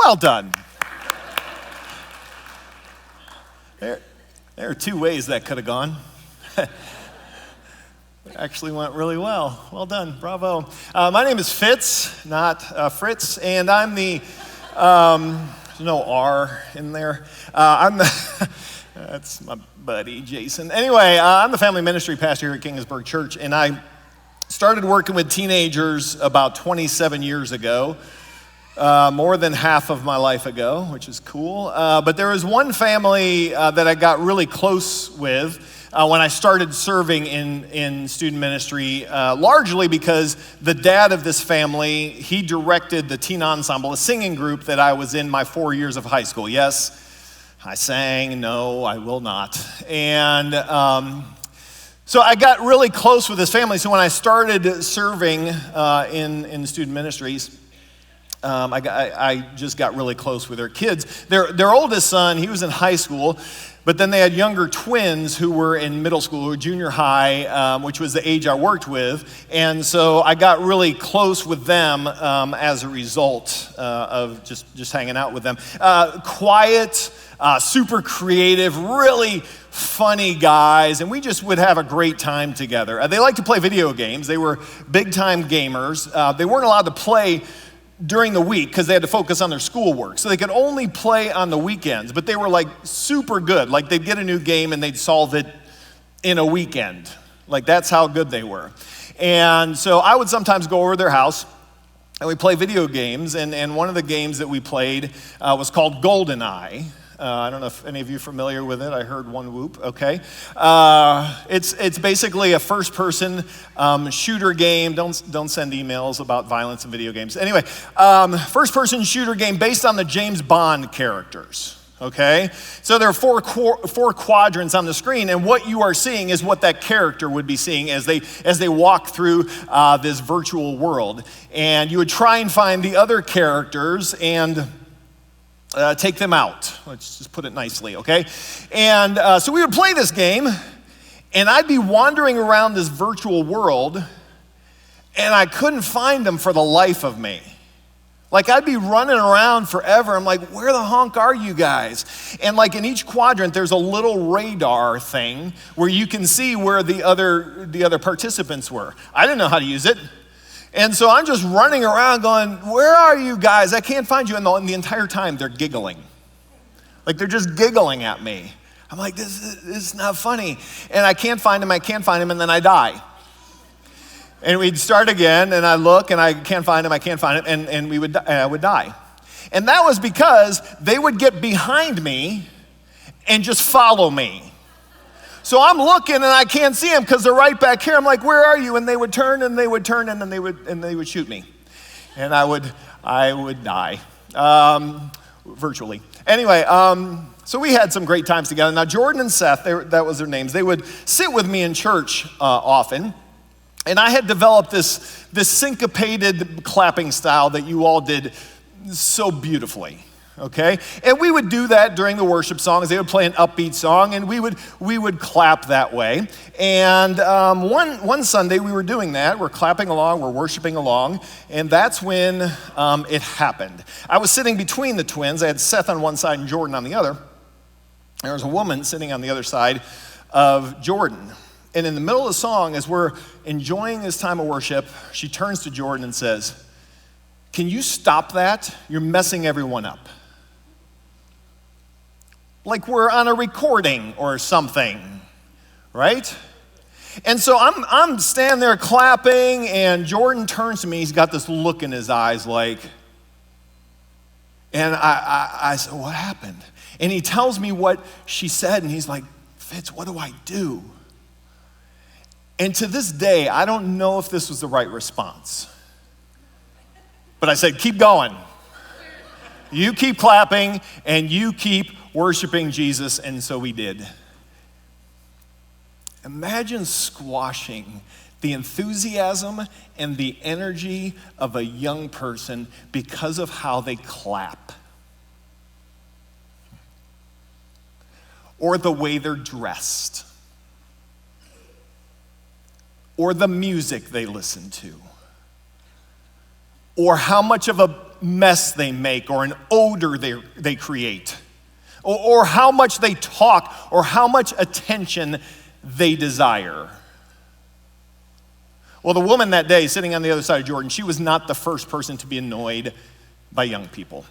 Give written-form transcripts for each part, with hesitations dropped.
Well done. There are two ways that could have gone. It actually went really well. Well done. Bravo. My name is Fitz, not Fritz, and I'm the, there's no R in there. That's my buddy, Jason. Anyway, I'm the family ministry pastor here at Ginghamsburg Church, and I started working with teenagers about 27 years ago. More than half of my life ago, which is cool. But there was one family that I got really close with when I started serving in student ministry, largely because the dad of this family, he directed the teen ensemble, a singing group that I was in my 4 years of high school. Yes, I sang. No, I will not. And so I got really close with this family. So when I started serving in student ministries, I just got really close with their kids. Their oldest son, he was in high school, but then they had younger twins who were in middle school or junior high, which was the age I worked with. And so I got really close with them as a result of just hanging out with them. Quiet, super creative, really funny guys, and we just would have a great time together. They liked to play video games. They were big-time gamers. They weren't allowed to play during the week because they had to focus on their schoolwork. So they could only play on the weekends, but they were like super good. Like they'd get a new game and they'd solve it in a weekend. Like that's how good they were. And so I would sometimes go over to their house and we'd play video games. And one of the games that we played was called GoldenEye. I don't know if any of you are familiar with it. I heard one whoop, okay. It's basically a first-person shooter game. Don't send emails about violence in video games. Anyway, first-person shooter game based on the James Bond characters, okay? So there are four quadrants on the screen, and what you are seeing is what that character would be seeing as they walk through this virtual world. And you would try and find the other characters and take them out. Let's just put it nicely, okay? And so we would play this game, and I'd be wandering around this virtual world, and I couldn't find them for the life of me. Like, I'd be running around forever. I'm like, where the honk are you guys? And like in each quadrant, there's a little radar thing where you can see where the other participants were. I didn't know how to use it. And so I'm just running around going, where are you guys? I can't find you. And the entire time they're giggling. Like they're just giggling at me. I'm like, this is not funny. And I can't find him, and then I die. And we'd start again, and I look, and I can't find him, and I would die. And that was because they would get behind me and just follow me. So I'm looking and I can't see them because they're right back here. I'm like, where are you? And they would turn and they would turn and then they would shoot me. And I would die, virtually. Anyway, so we had some great times together. Now Jordan and Seth, that was their names. They would sit with me in church often. And I had developed this syncopated clapping style that you all did so beautifully. Okay, and we would do that during the worship songs. They would play an upbeat song, and we would clap that way. And one Sunday we were doing that. We're clapping along, we're worshiping along, and that's when it happened. I was sitting between the twins. I had Seth on one side and Jordan on the other. There was a woman sitting on the other side of Jordan. And in the middle of the song, as we're enjoying this time of worship, she turns to Jordan and says, "Can you stop that? You're messing everyone up." Like we're on a recording or something, right? And so I'm standing there clapping, and Jordan turns to me. He's got this look in his eyes like, and I said, what happened? And he tells me what she said, and he's like, Fitz, what do I do? And to this day, I don't know if this was the right response. But I said, keep going. You keep clapping, and you keep worshiping Jesus, and so we did. Imagine squashing the enthusiasm and the energy of a young person because of how they clap. Or the way they're dressed. Or the music they listen to. or how much of a mess they make, or an odor they create, or how much they talk, or how much attention they desire. Well, the woman that day sitting on the other side of Jordan, she was not the first person to be annoyed by young people.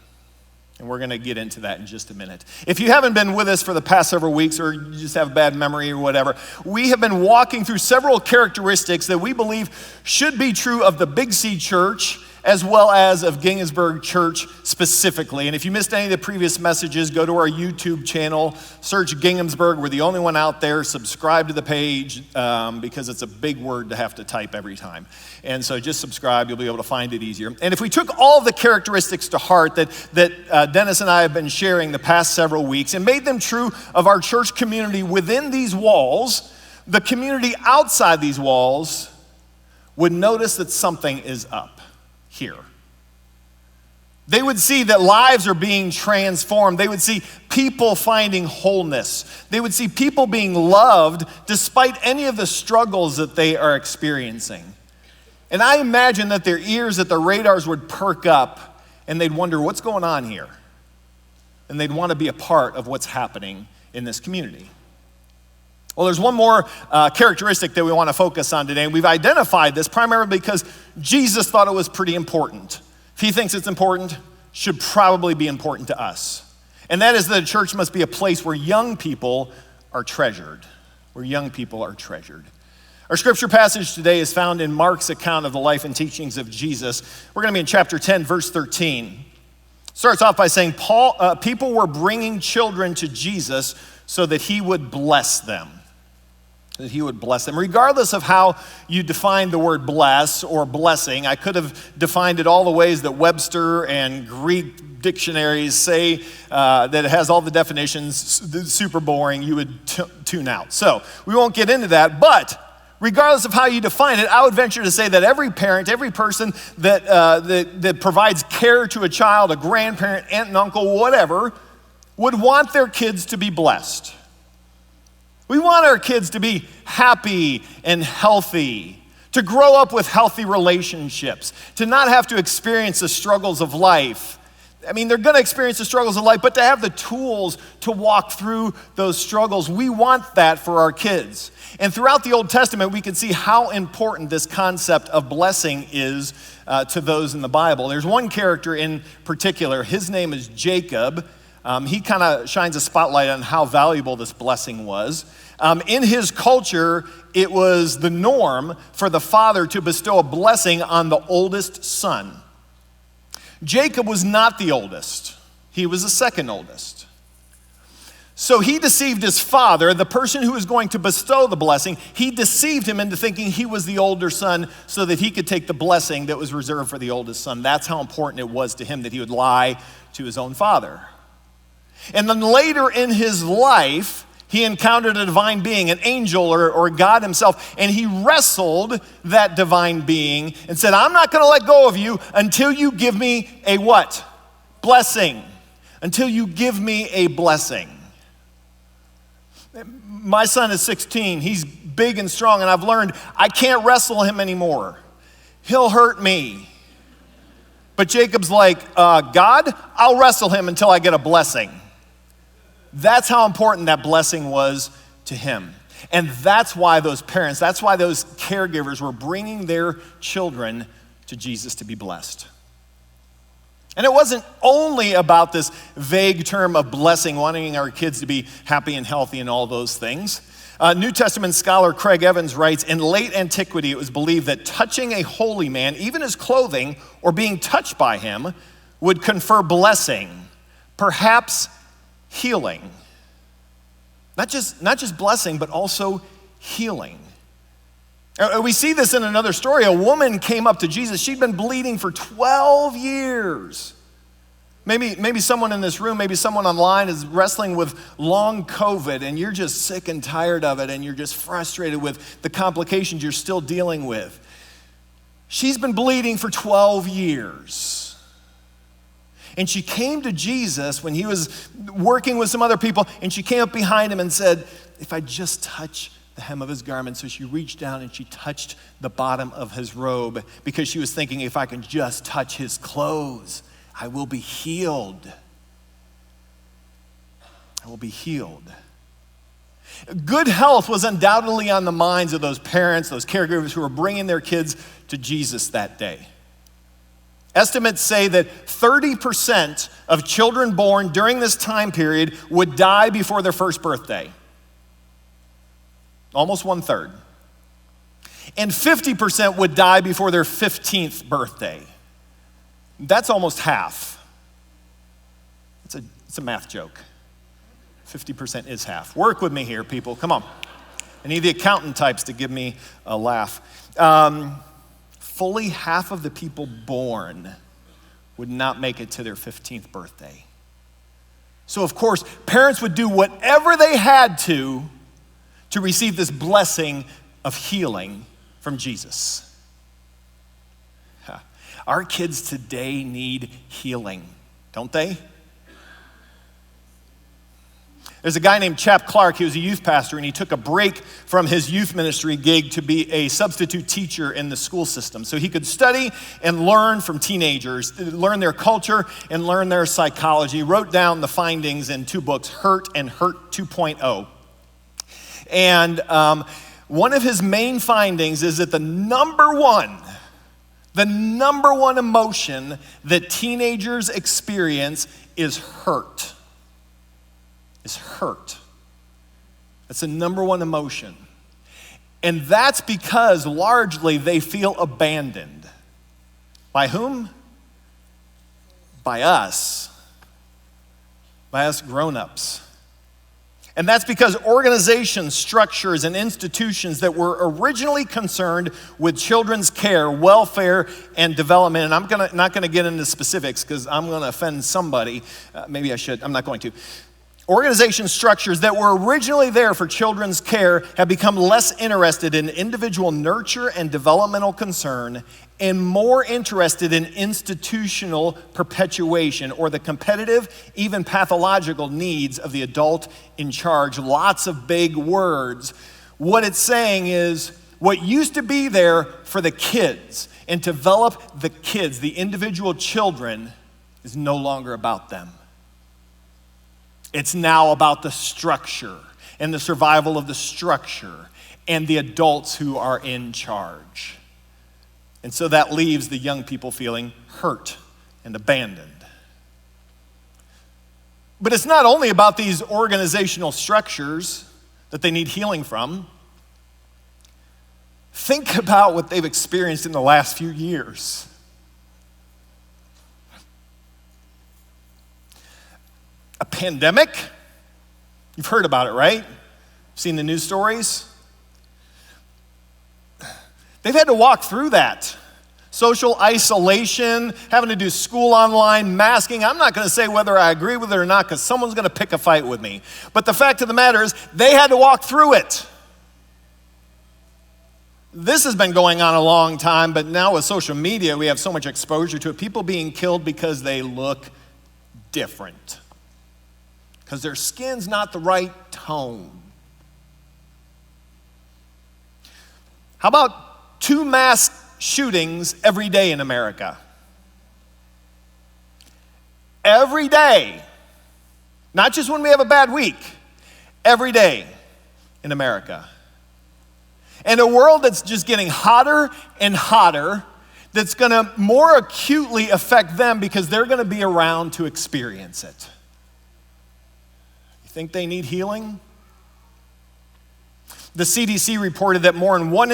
And we're going to get into that in just a minute. If you haven't been with us for the past several weeks, or you just have a bad memory or whatever, we have been walking through several characteristics that we believe should be true of the Big C Church, as well as of Ginghamsburg Church specifically. And if you missed any of the previous messages, go to our YouTube channel, search Ginghamsburg. We're the only one out there. Subscribe to the page because it's a big word to have to type every time. And so just subscribe, you'll be able to find it easier. And if we took all the characteristics to heart that Dennis and I have been sharing the past several weeks and made them true of our church community within these walls, the community outside these walls would notice that something is up here. They would see that lives are being transformed. They would see people finding wholeness. They would see people being loved despite any of the struggles that they are experiencing. And I imagine that their ears, that their radars would perk up and they'd wonder, what's going on here? And they'd want to be a part of what's happening in this community. Well, there's one more characteristic that we want to focus on today. We've identified this primarily because Jesus thought it was pretty important. If he thinks it's important, should probably be important to us. And that is that a church must be a place where young people are treasured. Where young people are treasured. Our scripture passage today is found in Mark's account of the life and teachings of Jesus. We're going to be in chapter 10, verse 13. It starts off by saying, people were bringing children to Jesus so that he would bless them. That he would bless them. Regardless of how you define the word bless or blessing, I could have defined it all the ways that Webster and Greek dictionaries say that it has all the definitions, super boring, you would tune out. So we won't get into that, but regardless of how you define it, I would venture to say that every parent, every person that provides care to a child, a grandparent, aunt and uncle, whatever, would want their kids to be blessed. We want our kids to be happy and healthy, to grow up with healthy relationships, to not have to experience the struggles of life. I mean, they're going to experience the struggles of life, but to have the tools to walk through those struggles, we want that for our kids. And throughout the Old Testament, we can see how important this concept of blessing is to those in the Bible. There's one character in particular. His name is Jacob. He kind of shines a spotlight on how valuable this blessing was. In his culture, it was the norm for the father to bestow a blessing on the oldest son. Jacob was not the oldest. He was the second oldest. So he deceived his father, the person who was going to bestow the blessing. He deceived him into thinking he was the older son so that he could take the blessing that was reserved for the oldest son. That's how important it was to him that he would lie to his own father. And then later in his life, he encountered a divine being, an angel or God himself, and he wrestled that divine being and said, I'm not going to let go of you until you give me a what? Blessing. Until you give me a blessing. My son is 16. He's big and strong, and I've learned I can't wrestle him anymore. He'll hurt me. But Jacob's like, God, I'll wrestle him until I get a blessing. That's how important that blessing was to him. And that's why those parents, that's why those caregivers were bringing their children to Jesus to be blessed. And it wasn't only about this vague term of blessing, wanting our kids to be happy and healthy and all those things. New Testament scholar Craig Evans writes, in late antiquity, it was believed that touching a holy man, even his clothing, or being touched by him, would confer blessing, perhaps healing. Not just blessing, but also healing. We see this in another story. A woman came up to Jesus. She'd been bleeding for 12 years. Maybe someone in this room, maybe someone online is wrestling with long COVID and you're just sick and tired of it and you're just frustrated with the complications you're still dealing with. She's been bleeding for 12 years. And she came to Jesus when he was working with some other people, and she came up behind him and said, if I just touch the hem of his garment. So she reached down and she touched the bottom of his robe because she was thinking, if I can just touch his clothes, I will be healed. I will be healed. Good health was undoubtedly on the minds of those parents, those caregivers who were bringing their kids to Jesus that day. Estimates say that 30% of children born during this time period would die before their first birthday. Almost 1/3. And 50% would die before their 15th birthday. That's almost half. It's a math joke. 50% is half. Work with me here, people. Come on. I need the accountant types to give me a laugh. Fully half of the people born would not make it to their 15th birthday. So, of course, parents would do whatever they had to receive this blessing of healing from Jesus. Our kids today need healing, don't they? There's a guy named Chap Clark. He was a youth pastor, and he took a break from his youth ministry gig to be a substitute teacher in the school system so he could study and learn from teenagers, learn their culture and learn their psychology. He wrote down the findings in 2 books, Hurt and Hurt 2.0. And one of his main findings is that the number one emotion that teenagers experience is hurt. Is hurt. That's the number one emotion. And that's because largely they feel abandoned. By whom? By us. By us grown-ups. And that's because organizations, structures, and institutions that were originally concerned with children's care, welfare, and development, and I'm not going to get into specifics because I'm going to offend somebody. Maybe I should. I'm not going to. Organization structures that were originally there for children's care have become less interested in individual nurture and developmental concern and more interested in institutional perpetuation or the competitive, even pathological needs of the adult in charge. Lots of big words. What it's saying is what used to be there for the kids and develop the kids, the individual children, is no longer about them. It's now about the structure and the survival of the structure and the adults who are in charge. And so that leaves the young people feeling hurt and abandoned. But it's not only about these organizational structures that they need healing from. Think about what they've experienced in the last few years. A pandemic? You've heard about it, right? Seen the news stories? They've had to walk through that. Social isolation, having to do school online, masking. I'm not going to say whether I agree with it or not because someone's going to pick a fight with me. But the fact of the matter is, they had to walk through it. This has been going on a long time, but now with social media, we have so much exposure to it. People being killed because they look different. Because their skin's not the right tone. How about 2 mass shootings every day in America? Every day. Not just when we have a bad week. Every day in America. And a world that's just getting hotter and hotter, that's going to more acutely affect them because they're going to be around to experience it. Think they need healing? The CDC reported that more than one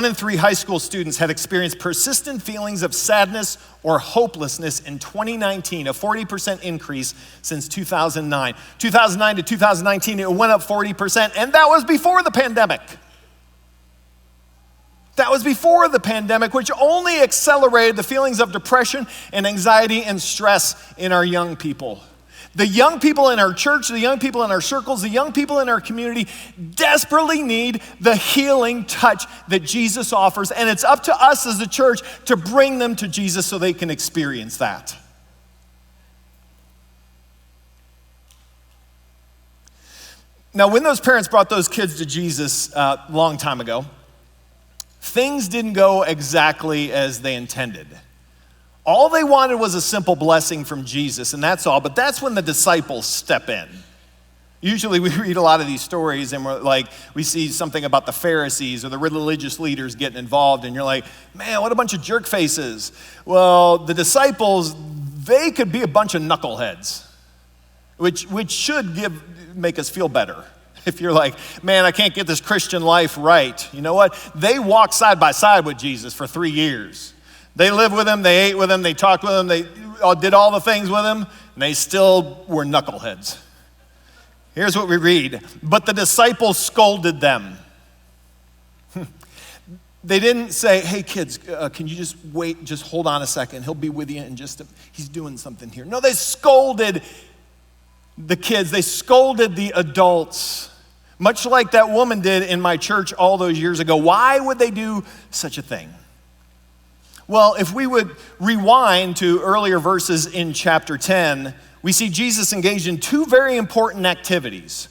in 3 high school students had experienced persistent feelings of sadness or hopelessness in 2019, a 40% increase since 2009. 2009 to 2019, it went up 40%, and that was before the pandemic. That was before the pandemic, which only accelerated the feelings of depression and anxiety and stress in our young people. The young people in our church, the young people in our circles, the young people in our community desperately need the healing touch that Jesus offers, and it's up to us as a church to bring them to Jesus so they can experience that. Now, when those parents brought those kids to Jesus a long time ago, things didn't go exactly as they intended. All they wanted was a simple blessing from Jesus, and that's all. But that's when the disciples step in. Usually we read a lot of these stories and we see something about the Pharisees or the religious leaders getting involved, and you're like, man, what a bunch of jerk faces. Well, the disciples, they could be a bunch of knuckleheads, which should make us feel better. If you're like, man, I can't get this Christian life right. You know what? They walked side by side with Jesus for 3 years. They lived with him, they ate with him, they talked with him, they did all the things with him, and they still were knuckleheads. Here's what we read. But the disciples scolded them. They didn't say, hey kids, can you just wait, just hold on a second. He'll be with you in he's doing something here. No, they scolded the kids. They scolded the adults, much like that woman did in my church all those years ago. Why would they do such a thing? Well, if we would rewind to earlier verses in chapter 10, we see Jesus engaged in two very important activities.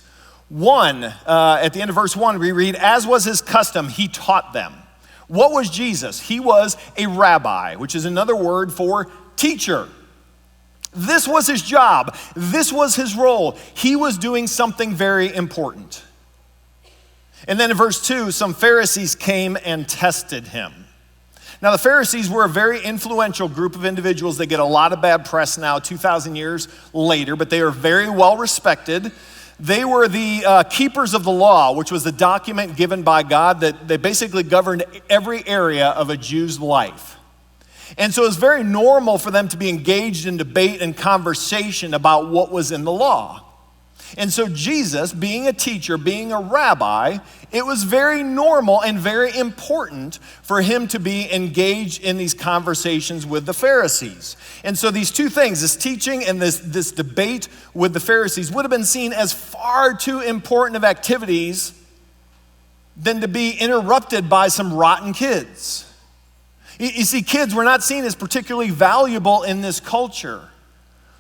One, at the end of verse 1, we read, as was his custom, he taught them. What was Jesus? He was a rabbi, which is another word for teacher. This was his job. This was his role. He was doing something very important. And then in verse 2, some Pharisees came and tested him. Now, the Pharisees were a very influential group of individuals. They get a lot of bad press now, 2,000 years later, but they are very well respected. They were the keepers of the law, which was the document given by God that they basically governed every area of a Jew's life. And so it was very normal for them to be engaged in debate and conversation about what was in the law. And so Jesus, being a teacher, being a rabbi, it was very normal and very important for him to be engaged in these conversations with the Pharisees. And so these two things, this teaching and this debate with the Pharisees, would have been seen as far too important of activities than to be interrupted by some rotten kids. You see, kids were not seen as particularly valuable in this culture.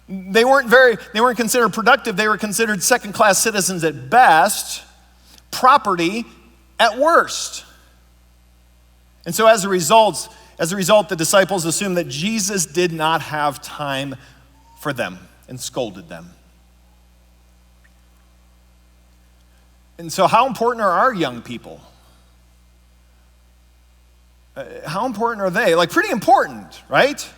They weren't considered productive. They were considered second-class citizens at best, property at worst. And so as a result, the disciples assumed that Jesus did not have time for them and scolded them. And so how important are our young people? How important are they? Like, pretty important, right?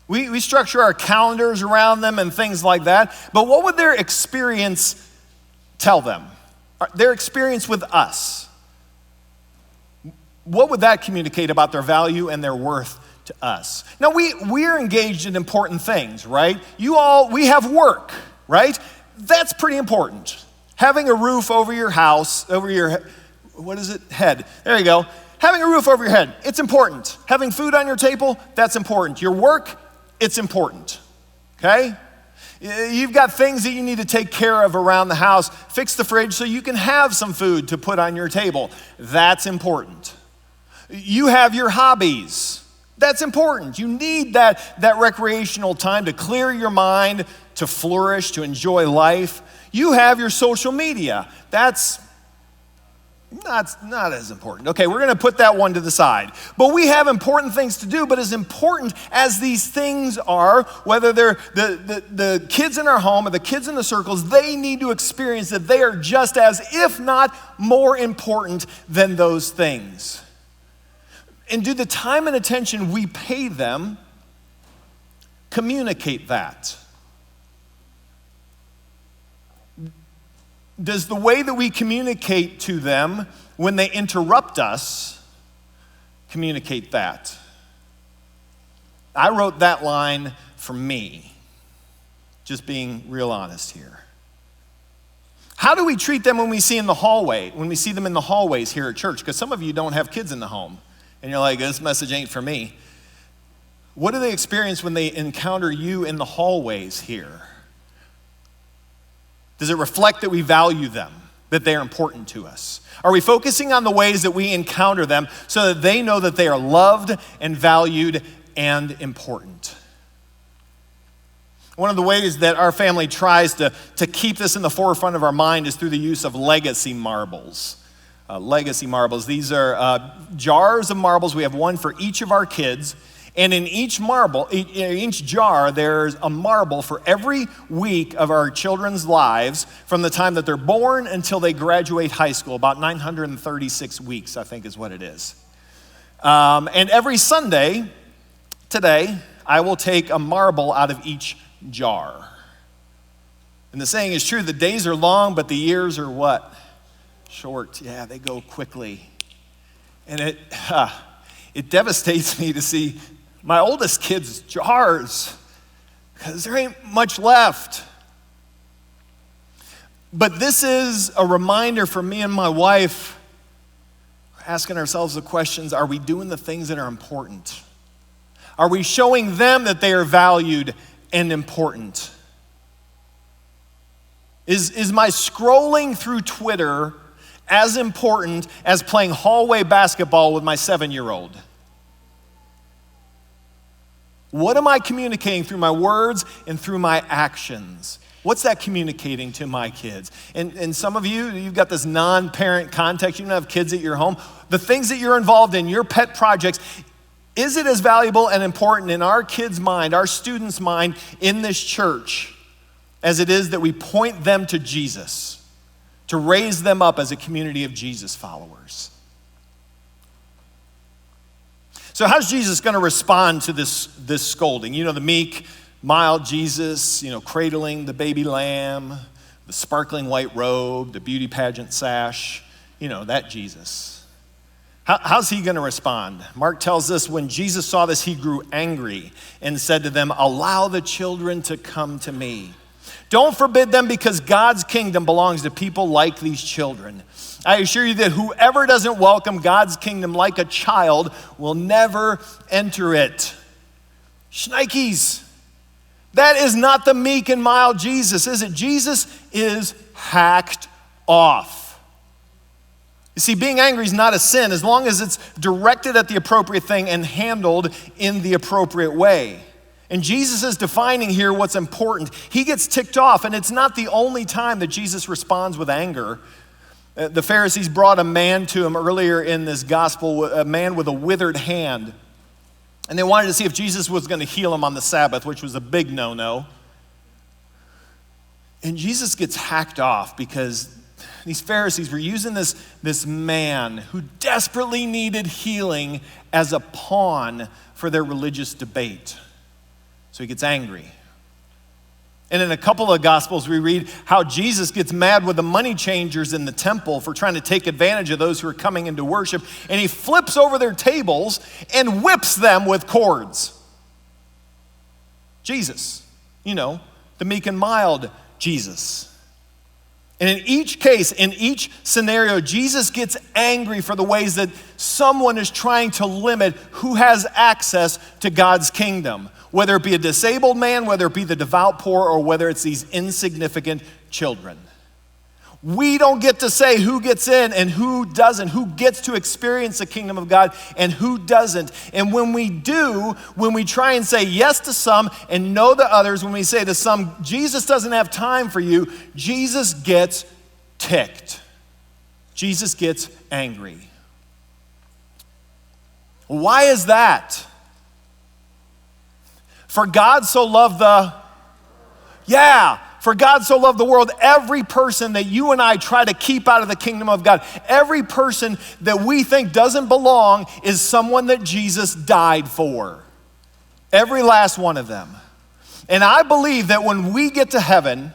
We structure our calendars around them and things like that. But what would their experience tell them? Their experience with us. What would that communicate about their value and their worth to us? Now, we're engaged in important things, right? We have work, right? That's pretty important. Having a roof over your house, head. There you go. Having a roof over your head, it's important. Having food on your table, that's important. Your work, it's important, okay? You've got things that you need to take care of around the house. Fix the fridge so you can have some food to put on your table. That's important. You have your hobbies. That's important. You need that recreational time to clear your mind, to flourish, to enjoy life. You have your social media. That's not as important. Okay, we're going to put that one to the side. But we have important things to do, but as important as these things are, whether they're the kids in our home or the kids in the circles, they need to experience that they are just as, if not more important than those things. And do the time and attention we pay them communicate that? Does the way that we communicate to them when they interrupt us communicate that? I wrote that line for me, just being real honest here. How do we treat them when we see them in the hallways here at church? Because some of you don't have kids in the home, and you're like, this message ain't for me. What do they experience when they encounter you in the hallways here? Does it reflect that we value them, that they are important to us? Are we focusing on the ways that we encounter them so that they know that they are loved and valued and important? One of the ways that our family tries to keep this in the forefront of our mind is through the use of legacy marbles. Legacy marbles. These are jars of marbles. We have one for each of our kids. And in each jar, there's a marble for every week of our children's lives from the time that they're born until they graduate high school. About 936 weeks, I think is what it is. And every Sunday, today, I will take a marble out of each jar. And the saying is true, the days are long, but the years are what? Short. Yeah, they go quickly. And it devastates me to see my oldest kid's jars, because there ain't much left. But this is a reminder for me and my wife, asking ourselves the questions, are we doing the things that are important? Are we showing them that they are valued and important? Is my scrolling through Twitter as important as playing hallway basketball with my 7-year-old? What am I communicating through my words and through my actions? What's that communicating to my kids? And some of you, you've got this non-parent context. You don't have kids at your home. The things that you're involved in, your pet projects, is it as valuable and important in our kids' mind, our students' mind in this church as it is that we point them to Jesus, to raise them up as a community of Jesus followers? So how's Jesus going to respond to this scolding? You know, the meek, mild Jesus, cradling the baby lamb, the sparkling white robe, the beauty pageant sash, that Jesus. How's he going to respond? Mark tells us when Jesus saw this, he grew angry and said to them, "Allow the children to come to me. Don't forbid them, because God's kingdom belongs to people like these children. I assure you that whoever doesn't welcome God's kingdom like a child will never enter it." Shnikes. That is not the meek and mild Jesus, is it? Jesus is hacked off. You see, being angry is not a sin as long as it's directed at the appropriate thing and handled in the appropriate way. And Jesus is defining here what's important. He gets ticked off, and it's not the only time that Jesus responds with anger. The Pharisees brought a man to him earlier in this gospel, a man with a withered hand. And they wanted to see if Jesus was going to heal him on the Sabbath, which was a big no-no. And Jesus gets hacked off because these Pharisees were using this man who desperately needed healing as a pawn for their religious debate. So he gets angry. And in a couple of Gospels, we read how Jesus gets mad with the money changers in the temple for trying to take advantage of those who are coming into worship. And he flips over their tables and whips them with cords. Jesus, the meek and mild Jesus. And in each case, in each scenario, Jesus gets angry for the ways that someone is trying to limit who has access to God's kingdom. Whether it be a disabled man, whether it be the devout poor, or whether it's these insignificant children. We don't get to say who gets in and who doesn't, who gets to experience the kingdom of God and who doesn't. And when we do, when we try and say yes to some and no to others, when we say to some, Jesus doesn't have time for you, Jesus gets ticked. Jesus gets angry. Why is that? For God so loved for God so loved the world, every person that you and I try to keep out of the kingdom of God, every person that we think doesn't belong is someone that Jesus died for. Every last one of them. And I believe that when we get to heaven,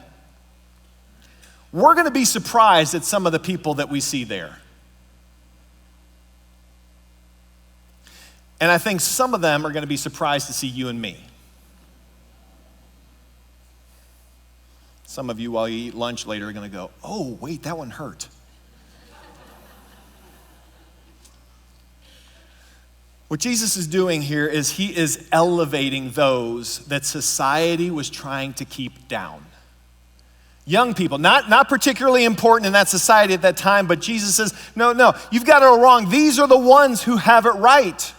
we're going to be surprised at some of the people that we see there. And I think some of them are going to be surprised to see you and me. Some of you, while you eat lunch later, are going to go, "Oh, wait, that one hurt." What Jesus is doing here is he is elevating those that society was trying to keep down. Young people, not particularly important in that society at that time, but Jesus says, no, you've got it all wrong. These are the ones who have it right.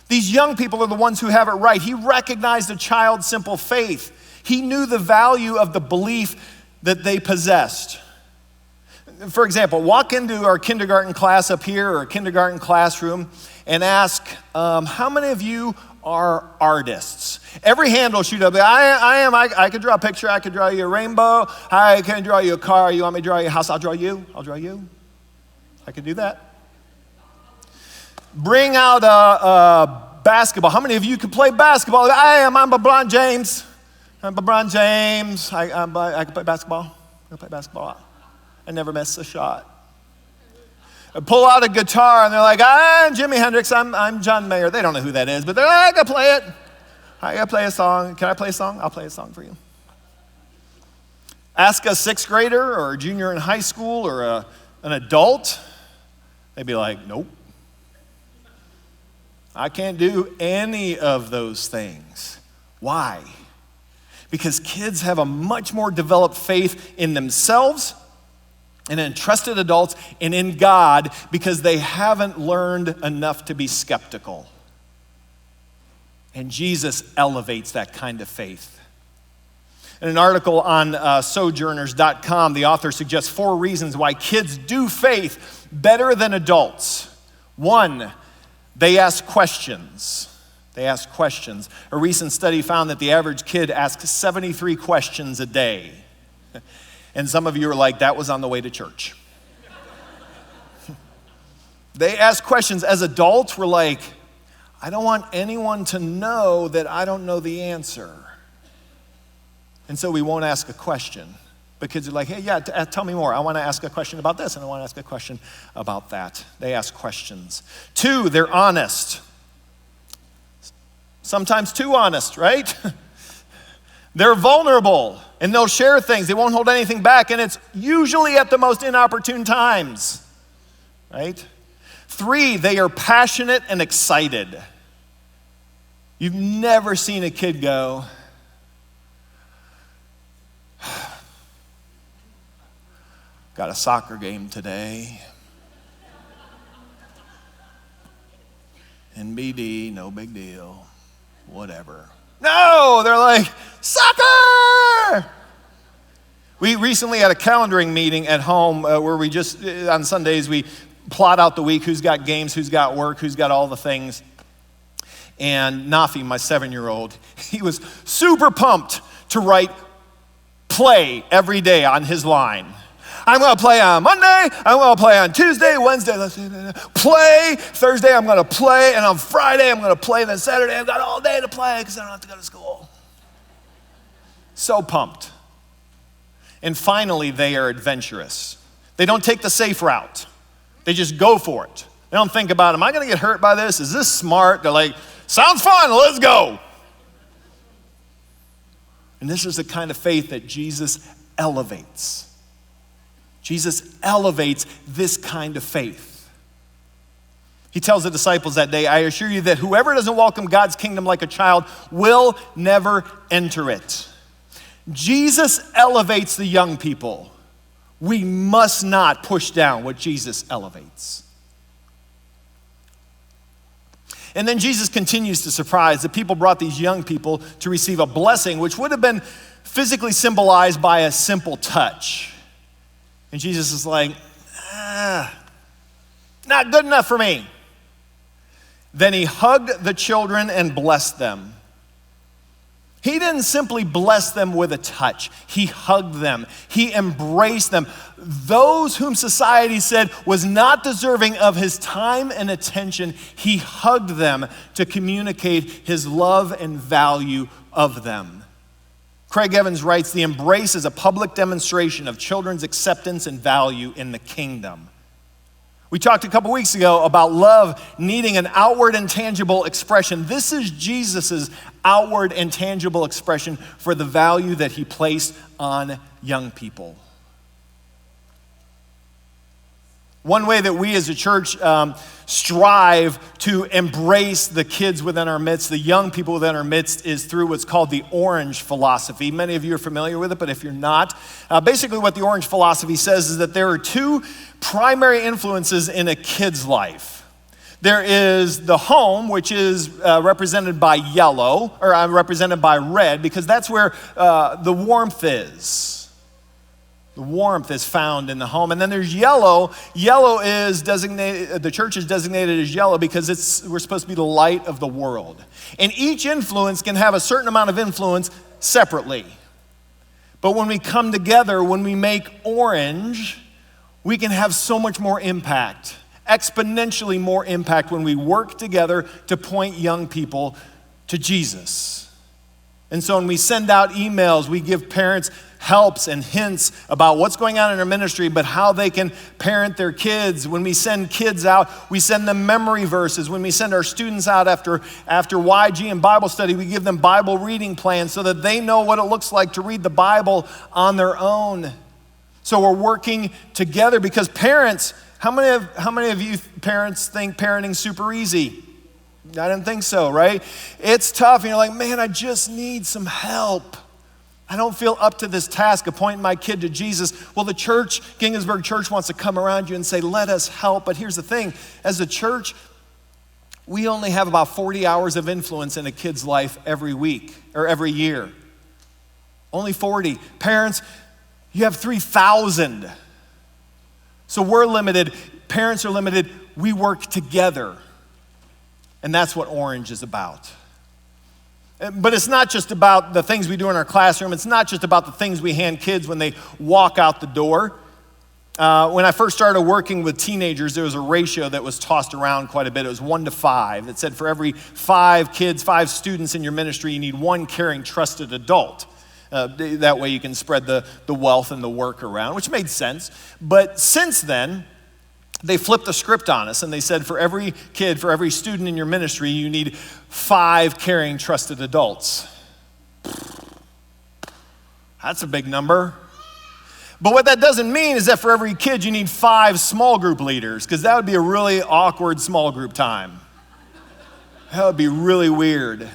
These young people are the ones who have it right. He recognized a child's simple faith. He knew the value of the belief that they possessed. For example, walk into our kindergarten class up here or a kindergarten classroom and ask, how many of you are artists? Every hand will shoot up. I could draw a picture. I could draw you a rainbow. I can draw you a car. You want me to draw you a house? I'll draw you. I can do that. Bring out a basketball. How many of you can play basketball? I'm LeBron James. I can play basketball. I never miss a shot. I pull out a guitar and they're like, I'm Jimi Hendrix, I'm John Mayer. They don't know who that is, but they're like, I can play it. I can play a song. Can I play a song? I'll play a song for you. Ask a sixth grader or a junior in high school or an adult. They'd be like, nope. I can't do any of those things. Why? Because kids have a much more developed faith in themselves and in trusted adults and in God because they haven't learned enough to be skeptical. And Jesus elevates that kind of faith. In an article on sojourners.com, the author suggests 4 reasons why kids do faith better than adults. 1, they ask questions. A recent study found that the average kid asks 73 questions a day. And some of you are like, that was on the way to church. They ask questions. As adults, we're like, I don't want anyone to know that I don't know the answer. And so we won't ask a question. But kids are like, hey, yeah, tell me more. I want to ask a question about this, and I want to ask a question about that. They ask questions. 2, they're honest. Sometimes too honest, right? They're vulnerable, and they'll share things. They won't hold anything back, and it's usually at the most inopportune times, right? 3, they are passionate and excited. You've never seen a kid go, got a soccer game today. NBD, no big deal, whatever. No, they're like, soccer! We recently had a calendaring meeting at home where we just, on Sundays, we plot out the week, who's got games, who's got work, who's got all the things. And Nafi, my 7-year-old, he was super pumped to write play every day on his line. I'm going to play on Monday, I'm going to play on Tuesday, Wednesday, play, Thursday I'm going to play, and on Friday I'm going to play, and then Saturday I've got all day to play because I don't have to go to school. So pumped. And finally, they are adventurous. They don't take the safe route. They just go for it. They don't think about, am I going to get hurt by this? Is this smart? They're like, sounds fun, let's go. And this is the kind of faith that Jesus elevates. Jesus elevates this kind of faith. He tells the disciples that day, I assure you that whoever doesn't welcome God's kingdom like a child will never enter it. Jesus elevates the young people. We must not push down what Jesus elevates. And then Jesus continues to surprise. The people brought these young people to receive a blessing, which would have been physically symbolized by a simple touch. And Jesus is like, not good enough for me. Then he hugged the children and blessed them. He didn't simply bless them with a touch. He hugged them. He embraced them. Those whom society said was not deserving of his time and attention, he hugged them to communicate his love and value of them. Craig Evans writes, the embrace is a public demonstration of children's acceptance and value in the kingdom. We talked a couple weeks ago about love needing an outward and tangible expression. This is Jesus's outward and tangible expression for the value that he placed on young people. One way that we as a church strive to embrace the kids within our midst, the young people within our midst, is through what's called the orange philosophy. Many of you are familiar with it, but if you're not, basically what the orange philosophy says is that there are 2 primary influences in a kid's life. There is the home, which is represented by yellow, or represented by red, because that's where the warmth is. The warmth is found in the home. And then there's yellow. Yellow is designated, the church is designated as yellow because we're supposed to be the light of the world. And each influence can have a certain amount of influence separately. But when we come together, when we make orange, we can have so much more impact, exponentially more impact when we work together to point young people to Jesus. And so when we send out emails, we give parents helps and hints about what's going on in our ministry, but how they can parent their kids. When we send kids out, we send them memory verses. When we send our students out after YG and Bible study, we give them Bible reading plans so that they know what it looks like to read the Bible on their own. So we're working together because parents, how many of you parents think parenting's super easy? I didn't think so, right? It's tough, and you're like, man, I just need some help. I don't feel up to this task of pointing my kid to Jesus. Well, the church, Ginghamsburg Church, wants to come around you and say, let us help. But here's the thing, as a church, we only have about 40 hours of influence in a kid's life every week or every year. Only 40. Parents, you have 3,000. So we're limited, parents are limited, we work together. And that's what Orange is about. But it's not just about the things we do in our classroom. It's not just about the things we hand kids when they walk out the door. When I first started working with teenagers, there was a ratio that was tossed around quite a bit. It was 1 to 5. It said for every 5 kids, 5 students in your ministry, you need 1 caring, trusted adult. That way you can spread the wealth and the work around, which made sense. But since then, they flipped the script on us and they said for every kid, for every student in your ministry, you need 5 caring, trusted adults. That's a big number. But what that doesn't mean is that for every kid, you need 5 small group leaders, because that would be a really awkward small group time. That would be really weird.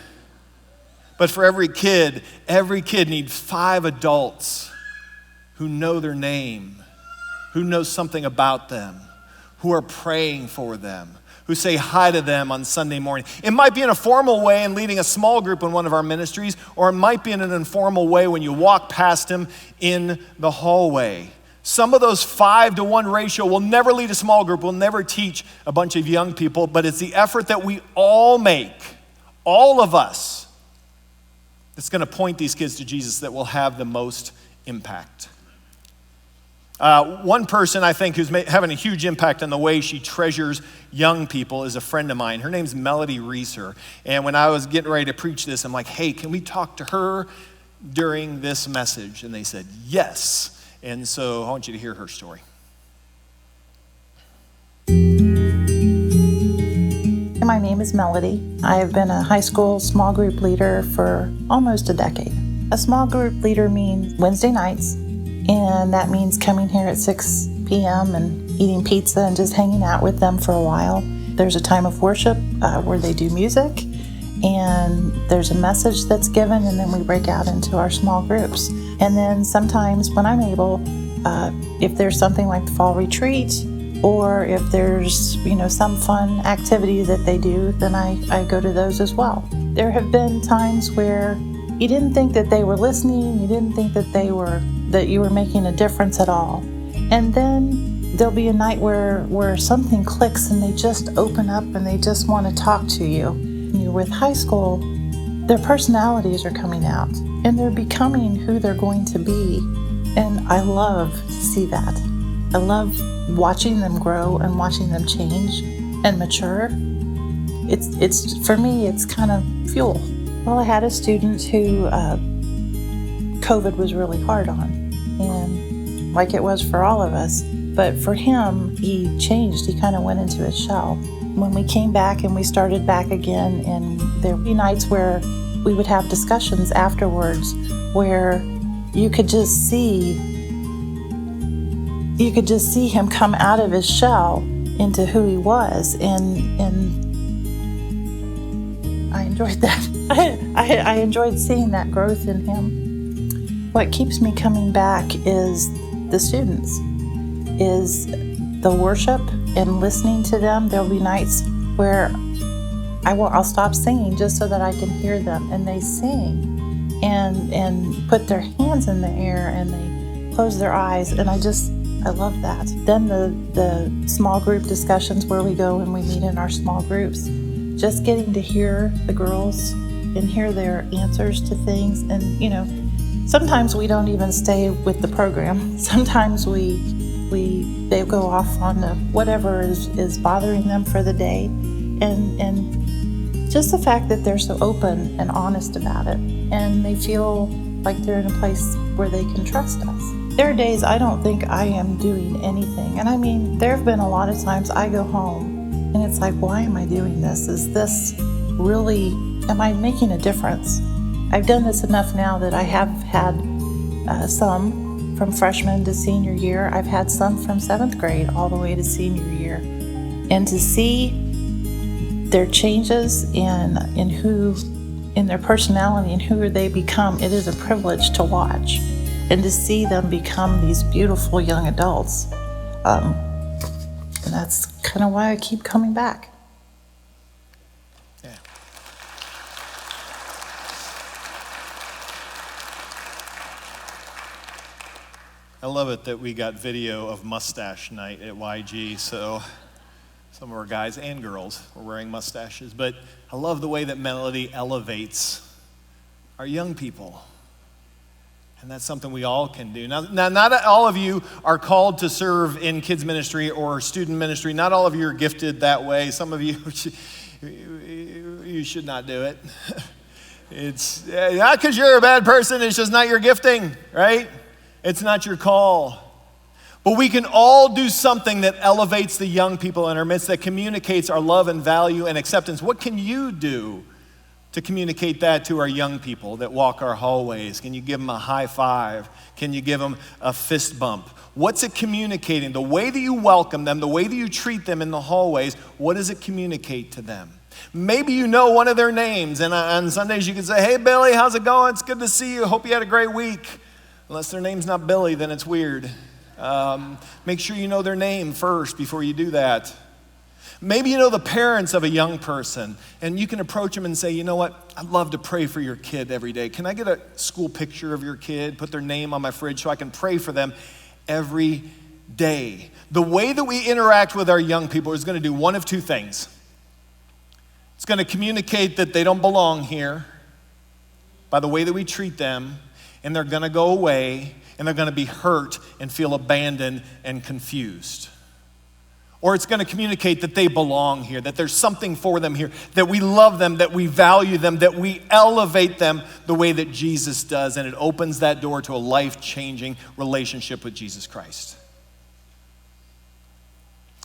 But for every kid needs 5 adults who know their name, who know something about them, who are praying for them, who say hi to them on Sunday morning. It might be in a formal way in leading a small group in one of our ministries, or it might be in an informal way when you walk past them in the hallway. Some of those 5 to 1 ratio will never lead a small group, will never teach a bunch of young people, but it's the effort that we all make, all of us, that's gonna point these kids to Jesus that will have the most impact. One person I think who's having a huge impact on the way she treasures young people is a friend of mine. Her name's Melody Reeser. And when I was getting ready to preach this, I'm like, hey, can we talk to her during this message? And they said, yes. And so I want you to hear her story. My name is Melody. I have been a high school small group leader for almost a decade. A small group leader means Wednesday nights, and that means coming here at 6 p.m. and eating pizza and just hanging out with them for a while. There's a time of worship where they do music, and there's a message that's given, and then we break out into our small groups. And then sometimes when I'm able, if there's something like the fall retreat, or if there's, some fun activity that they do, then I go to those as well. There have been times where you didn't think that they were listening, you didn't think that you were making a difference at all. And then there'll be a night where something clicks and they just open up and they just want to talk to you. When you're with high school, their personalities are coming out and they're becoming who they're going to be. And I love to see that. I love watching them grow and watching them change and mature. It's for me, it's kind of fuel. Well, I had a student who COVID was really hard on, and like it was for all of us, but for him, he changed. He kind of went into his shell. When we came back and we started back again, and there would be nights where we would have discussions afterwards where you could just see him come out of his shell into who he was, and I enjoyed that. I enjoyed seeing that growth in him. What keeps me coming back is the students, is the worship and listening to them. There'll be nights where I'll stop singing just so that I can hear them, and they sing and put their hands in the air and they close their eyes, and I love that. Then the small group discussions where we go and we meet in our small groups, just getting to hear the girls and hear their answers to things. And sometimes we don't even stay with the program. Sometimes they go off on whatever is bothering them for the day, and just the fact that they're so open and honest about it, and they feel like they're in a place where they can trust us. There are days I don't think I am doing anything, and I mean, there have been a lot of times I go home and it's like, why am I doing this? Is this really, am I making a difference? I've done this enough now that I have had some from freshman to senior year. I've had some from 7th grade all the way to senior year. And to see their changes in their personality and who they become, it is a privilege to watch. And to see them become these beautiful young adults. And that's kind of why I keep coming back. Yeah. I love it that we got video of mustache night at YG, so some of our guys and girls were wearing mustaches. But I love the way that Melody elevates our young people. And that's something we all can do. Now, not all of you are called to serve in kids ministry or student ministry. Not all of you are gifted that way. Some of you, you should not do it. It's not because you're a bad person, it's just not your gifting, right? It's not your call. But we can all do something that elevates the young people in our midst, that communicates our love and value and acceptance. What can you do to communicate that to our young people that walk our hallways? Can you give them a high five? Can you give them a fist bump? What's it communicating? The way that you welcome them, the way that you treat them in the hallways, what does it communicate to them? Maybe you know one of their names, and on Sundays you can say, hey, Billy, how's it going? It's good to see you. Hope you had a great week. Unless their name's not Billy, then it's weird. Make sure you know their name first before you do that. Maybe you know the parents of a young person, and you can approach them and say, you know what, I'd love to pray for your kid every day. Can I get a school picture of your kid, put their name on my fridge so I can pray for them every day? The way that we interact with our young people is going to do one of two things. It's going to communicate that they don't belong here by the way that we treat them, and they're going to go away, and they're going to be hurt and feel abandoned and confused. Or it's going to communicate that they belong here, that there's something for them here, that we love them, that we value them, that we elevate them the way that Jesus does, and it opens that door to a life-changing relationship with Jesus Christ.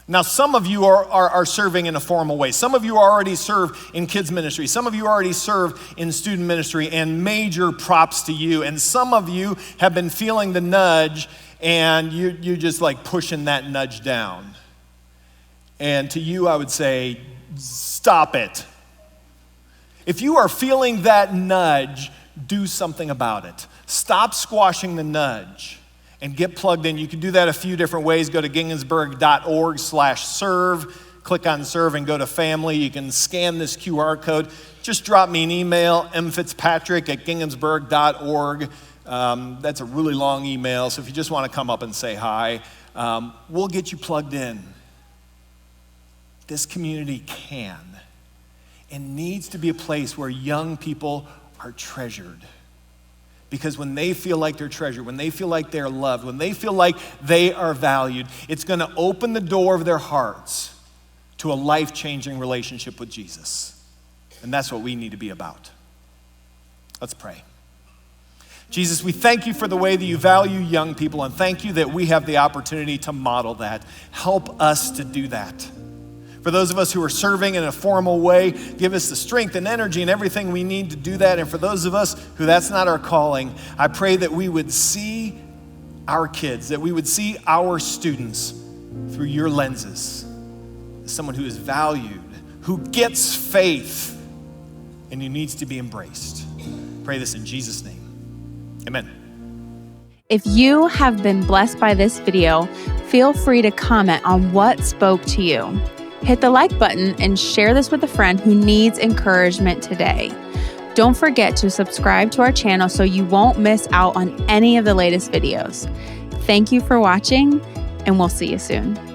Now, some of you are serving in a formal way. Some of you already serve in kids ministry. Some of you already serve in student ministry, and major props to you. And some of you have been feeling the nudge, and you're just like pushing that nudge down. And to you, I would say, stop it. If you are feeling that nudge, do something about it. Stop squashing the nudge and get plugged in. You can do that a few different ways. Go to Ginghamsburg.org/serve. Click on serve and go to family. You can scan this QR code. Just drop me an email, Fitzpatrick@Ginghamsburg.org. That's a really long email, so if you just want to come up and say hi, we'll get you plugged in. This community can and needs to be a place where young people are treasured. Because when they feel like they're treasured, when they feel like they're loved, when they feel like they are valued, it's going to open the door of their hearts to a life-changing relationship with Jesus. And that's what we need to be about. Let's pray. Jesus, we thank you for the way that you value young people, and thank you that we have the opportunity to model that. Help us to do that. For those of us who are serving in a formal way, give us the strength and energy and everything we need to do that. And for those of us who that's not our calling, I pray that we would see our kids, that we would see our students through your lenses. As someone who is valued, who gets faith, and who needs to be embraced. Pray this in Jesus' name. Amen. If you have been blessed by this video, feel free to comment on what spoke to you. hit the like button and share this with a friend who needs encouragement today. Don't forget to subscribe to our channel so you won't miss out on any of the latest videos. Thank you for watching, and we'll see you soon.